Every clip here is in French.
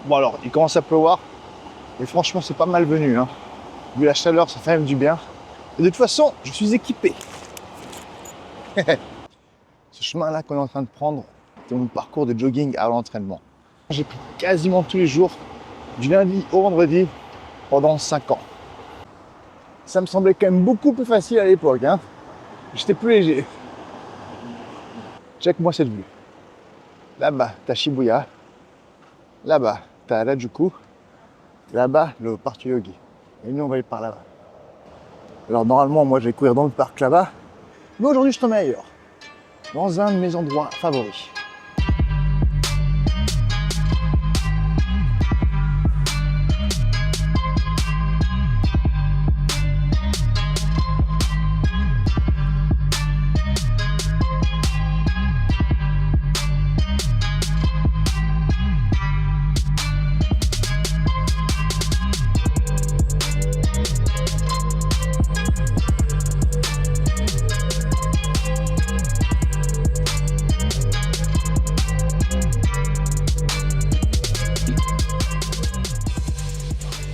Bon alors, il commence à pleuvoir. Et franchement, c'est pas mal venu. Hein. Vu la chaleur, ça fait même du bien. Et de toute façon, je suis équipé. Ce chemin-là qu'on est en train de prendre, c'est mon parcours de jogging à l'entraînement. J'ai pris quasiment tous les jours, du lundi au vendredi, pendant 5 ans. Ça me semblait quand même beaucoup plus facile à l'époque. Hein. J'étais plus léger. Check-moi cette vue. Là-bas, t'as Shibuya. Là-bas, t'as Harajuku. Là-bas, le parc Yogi. Et nous, on va aller par là-bas. Alors normalement, moi, je vais courir dans le parc là-bas. Mais aujourd'hui, je t'emmène ailleurs. Dans un de mes endroits favoris.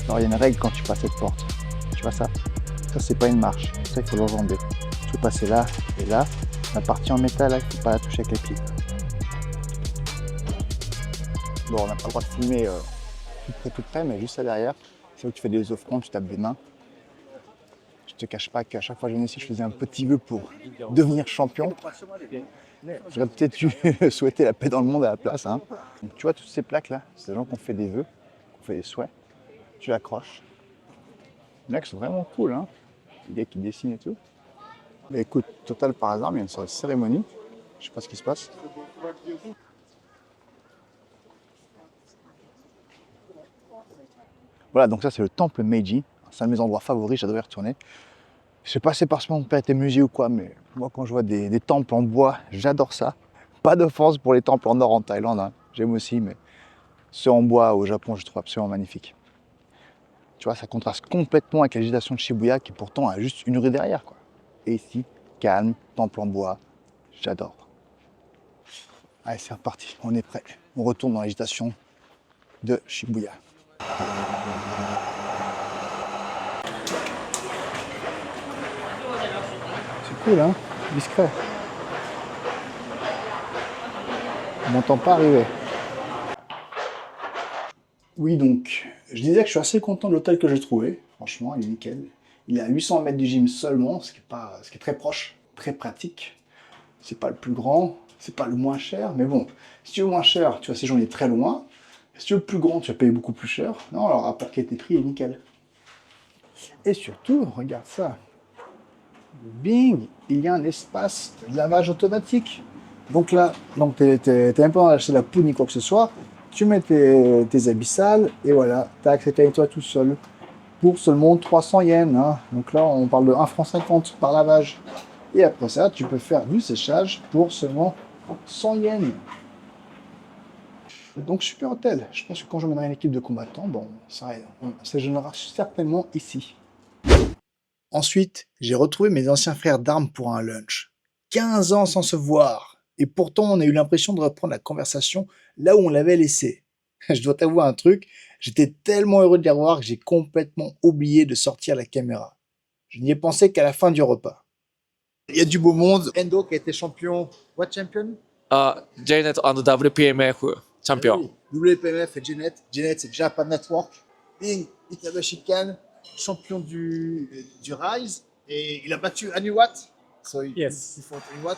Alors il y a une règle quand tu passes cette porte. Tu vois ça? Ça c'est pas une marche. Ça il faut l'enjamber. Tu peux passer là et là. La partie en métal, là, il ne faut pas la toucher avec les pieds. Bon, on n'a pas le droit de filmer tout près, mais juste là derrière. C'est où tu fais des offrandes, tu tapes des mains. Je te cache pas qu'à chaque fois que je venais ici, je faisais un petit vœu pour devenir champion. J'aurais peut-être dû souhaiter la paix dans le monde à la place. Hein. Donc, tu vois toutes ces plaques là, c'est des gens qui ont fait des vœux, qui ont fait des souhaits. Tu l'accroches. Les mecs sont vraiment cool, hein. Les gars qui dessinent et tout. Mais écoute, total par hasard, il y a une sorte de cérémonie. Je sais pas ce qui se passe. Voilà, donc ça c'est le temple Meiji. C'est un de mes endroits favoris, j'adorais y retourner. Je sais pas si c'est parce que mon père était musée ou quoi, mais moi quand je vois des temples en bois, j'adore ça. Pas d'offense pour les temples en or en Thaïlande, hein. J'aime aussi, mais ceux en bois au Japon, je trouve absolument magnifiques. Tu vois, ça contraste complètement avec l'agitation de Shibuya qui pourtant a juste une rue derrière, quoi. Et ici, calme, temple en bois, j'adore. Allez, c'est reparti, on est prêt. On retourne dans l'agitation de Shibuya. C'est cool, hein? Discret. On m'entend pas arriver. Oui, donc, je disais que je suis assez content de l'hôtel que j'ai trouvé. Franchement, il est nickel. Il est à 800 mètres du gym seulement, ce qui est très proche, très pratique. C'est pas le plus grand, c'est pas le moins cher, mais bon, si tu veux moins cher, tu vas séjourner très loin. Si tu veux le plus grand, tu vas payer beaucoup plus cher. Non, alors rapport qualité-prix est nickel. Et surtout, regarde ça. Bing, il y a un espace de lavage automatique. Donc là, t'es même pas acheté la poudre ni quoi que ce soit. Tu mets tes habits sales et voilà, tac, c'est nettoie tout seul. Pour seulement 300 yens. Hein. Donc là, on parle de 1,50 franc par lavage. Et après ça, tu peux faire du séchage pour seulement 100 yens. Donc super hôtel. Je pense que quand j'emmènerai une équipe de combattants, bon, ça séjournera certainement ici. Ensuite, j'ai retrouvé mes anciens frères d'armes pour un lunch. 15 ans sans se voir. Et pourtant, on a eu l'impression de reprendre la conversation là où on l'avait laissée. Je dois t'avouer un truc, j'étais tellement heureux de les revoir que j'ai complètement oublié de sortir la caméra. Je n'y ai pensé qu'à la fin du repas. Il y a du beau monde. Endo qui a été champion. What champion? JNet and WPMF champion. WPMF et JNet. JNet c'est Japan Network. Bing, Itabashi Kan, champion du Rise. Et il a battu Anuwat. So Yes. Il faut Anuwat.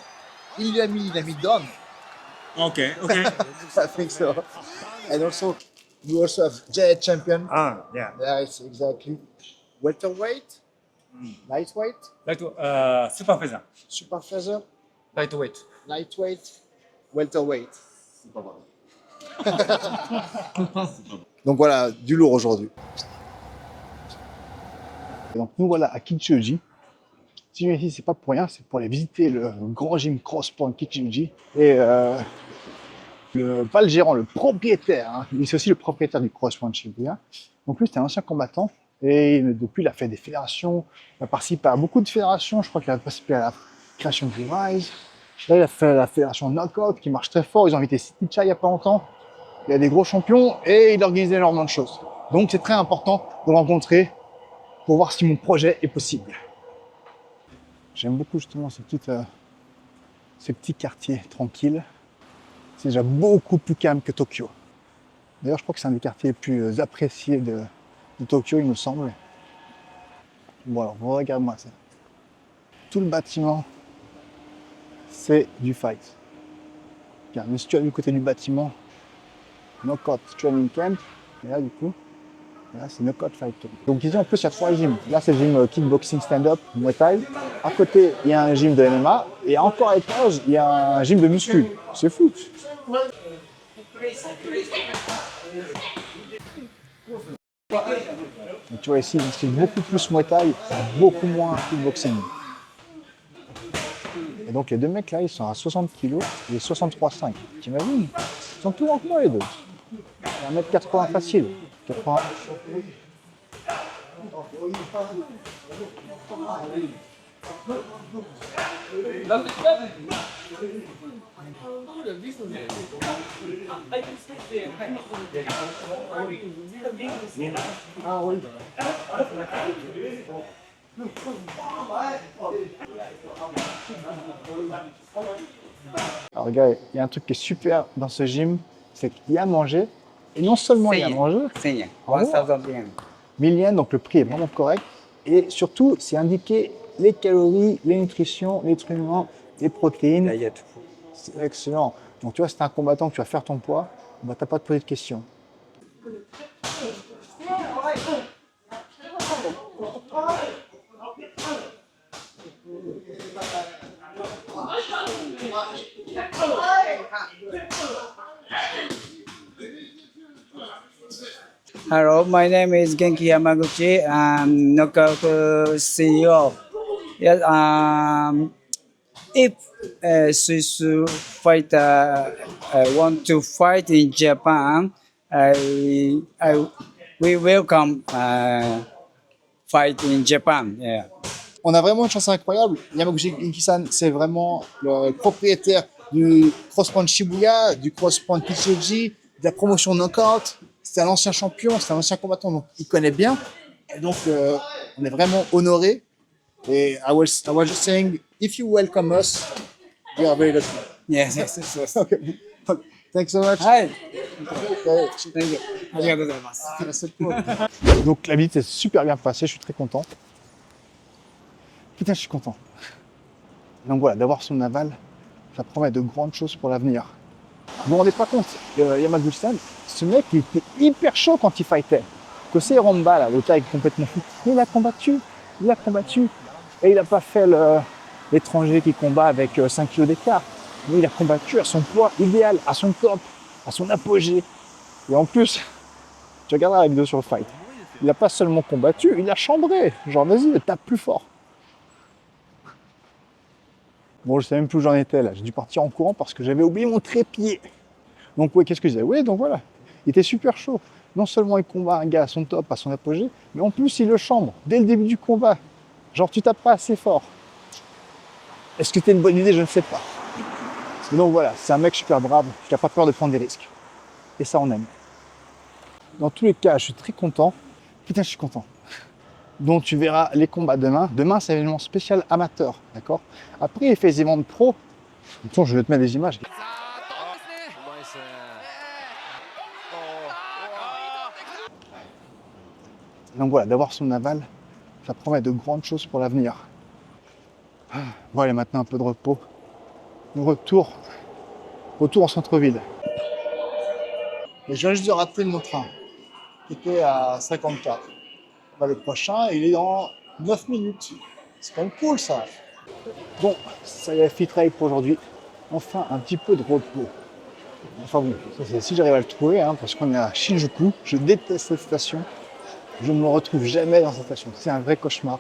Il lui a mis down. Okay, okay. I think so. And also, you also have JNet champion. Yeah. Yes, exactly. Welterweight, lightweight, Like to super feather. super feather, Lightweight. lightweight, welterweight. Donc voilà, du lourd aujourd'hui. Donc nous voilà à Kichiuji. Si je viens ici, c'est pas pour rien, c'est pour aller visiter le grand gym CrossPoint Kichiuji. Et pas le gérant, le propriétaire, hein. C'est aussi le propriétaire du CrossPoint Shibuya. Donc lui, c'était un ancien combattant. Et depuis, il a fait des fédérations. Il a participé à beaucoup de fédérations. Je crois qu'il a participé à la création du Rise. Là, il a fait la fédération Knockout qui marche très fort. Ils ont invité Siticha il n'y a pas longtemps. il y a des gros champions et il organise énormément de choses. Donc c'est très important de rencontrer pour voir si mon projet est possible. J'aime beaucoup justement ces petits quartiers tranquilles. C'est déjà beaucoup plus calme que Tokyo. D'ailleurs, je crois que c'est un des quartiers les plus appréciés de Tokyo, il me semble. Bon alors, regarde-moi ça. Tout le bâtiment, c'est du fight. Regarde, mais si tu as du côté du bâtiment, Knockout Training Camp, et là du coup, là c'est Knockout Fight Camp. Donc ici en plus il y a 3 gyms. Là c'est le gym kickboxing stand-up, Muay Thai. À côté il y a un gym de MMA et encore à l'étage il y a un gym de muscu. C'est fou. Donc, tu vois ici c'est beaucoup plus Muay Thai, beaucoup moins kickboxing. Et donc les deux mecs là ils sont à 60 kg et 63,5. T'imagines? Ils sont plus grands que moi les deux. 1m80 facile. 80. Ah oui. Alors regarde, il y a un truc qui est super dans ce gym, c'est qu'il y a à manger. Et non seulement il y a à manger, 1000 yen. Ah ouais. 1000 yen. 1000 yens, donc le prix est vraiment correct. Et surtout, c'est indiqué les calories, les nutritions, les nutriments, les protéines. Diet. C'est excellent. Donc tu vois, si tu es un combattant, que tu vas faire ton poids, bah, tu n'as pas à te poser de questions. Hello, my name is Genki Yamaguchi. I'm Knockout CEO. Yes, if a Swiss fighter want to fight in Japan, we welcome fight in Japan. Yeah. On a vraiment une chance incroyable. Yamaguchi Genki-san, c'est vraiment le propriétaire du CrossPoint Shibuya, du CrossPoint Kichiuji, de la promotion Knockout. C'est un ancien champion, c'est un ancien combattant, donc il connaît bien. Et donc, on est vraiment honorés. Et I was just saying, if you welcome us, we are very lucky. Yes, yes, yes, yes. Okay. Thanks so much. Hi. Okay. Thank you. ありがとうございます。 Donc la visite s'est super bien passée, je suis très content. Putain, je suis content. Donc voilà, d'avoir son aval, ça promet de grandes choses pour l'avenir. Vous vous rendez pas compte, Yamaguchi-san, ce mec il était hyper chaud quand il fightait. Kosei Romba, là, le taille complètement fou, il a combattu. Et il n'a pas fait l'étranger qui combat avec 5 kg d'écart. Mais il a combattu à son poids idéal, à son top, à son apogée. Et en plus, tu regarderas la vidéo sur le fight. Il n'a pas seulement combattu, il a chambré. Genre, vas-y, tape plus fort. Bon, je ne sais même plus où j'en étais là. J'ai dû partir en courant parce que j'avais oublié mon trépied. Donc, oui, qu'est-ce que je disais? Oui, donc voilà. Il était super chaud. Non seulement il combat un gars à son top, à son apogée, mais en plus il le chambre dès le début du combat. Genre, tu tapes pas assez fort. Est-ce que c'était une bonne idée? Je ne sais pas. Donc voilà, c'est un mec super brave qui n'a pas peur de prendre des risques. Et ça, on aime. Dans tous les cas, je suis très content. Putain, je suis content. Donc tu verras les combats demain. Demain, c'est un événement spécial amateur, d'accord? Après, il fait des événements pro. Attends, je vais te mettre des images. Donc voilà, d'avoir son aval, ça promet de grandes choses pour l'avenir. Bon, allez, maintenant un peu de repos. Retour en centre-ville. Et je viens juste de rater mon train, qui était à 54. Bah, le prochain, il est dans 9 minutes. C'est quand même cool, ça. Bon, ça y est, fit ride pour aujourd'hui. Enfin, un petit peu de repos. Enfin bon, ça, c'est si j'arrive à le trouver, hein, parce qu'on est à Shinjuku. Je déteste cette station. Je ne me retrouve jamais dans cette station. C'est un vrai cauchemar.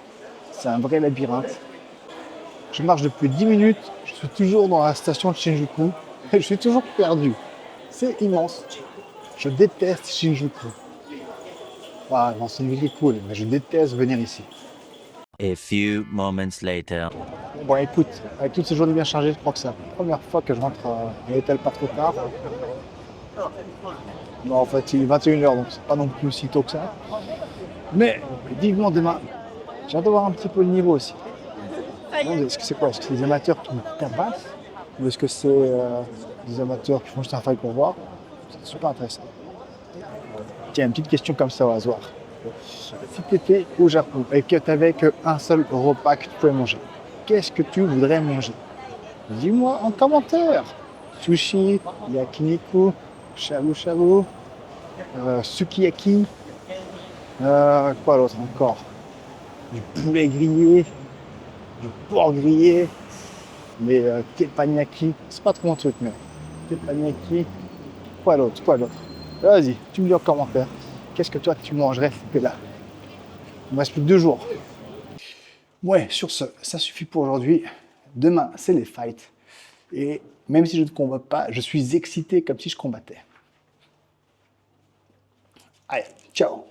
C'est un vrai labyrinthe. Je marche depuis 10 minutes. Je suis toujours dans la station de Shinjuku. Et je suis toujours perdu. C'est immense. Je déteste Shinjuku. Ah, non, c'est une ville qui est cool, mais je déteste venir ici. A few moments later. Bon, écoute, avec toutes ces journées bien chargées, je crois que c'est la première fois que je rentre à l'hôtel pas trop tard. Non, en fait, il est 21h, donc c'est pas non plus si tôt que ça. Mais vivement demain. J'ai hâte de voir un petit peu le niveau aussi. Est-ce que c'est quoi? Est-ce que c'est des amateurs qui tabassent? Ou est-ce que c'est des amateurs qui font juste un fight pour voir? C'est super intéressant. Tiens, une petite question comme ça au hasard. Si tu étais au Japon et que tu n'avais qu'un seul repas que tu pouvais manger, qu'est-ce que tu voudrais manger? Dis-moi en commentaire. Sushi, yakiniku, shabu shabu, sukiyaki, quoi d'autre encore? Du poulet grillé, du porc grillé, mais teppanyaki, c'est pas trop mon truc, mais teppanyaki, quoi d'autre? Vas-y, tu me dis en commentaire. Qu'est-ce que toi tu mangerais que là? Il me reste plus que 2 jours. Ouais, sur ce, ça suffit pour aujourd'hui. Demain, c'est les fights. Et même si je ne combatte pas, je suis excité comme si je combattais. Allez, ciao!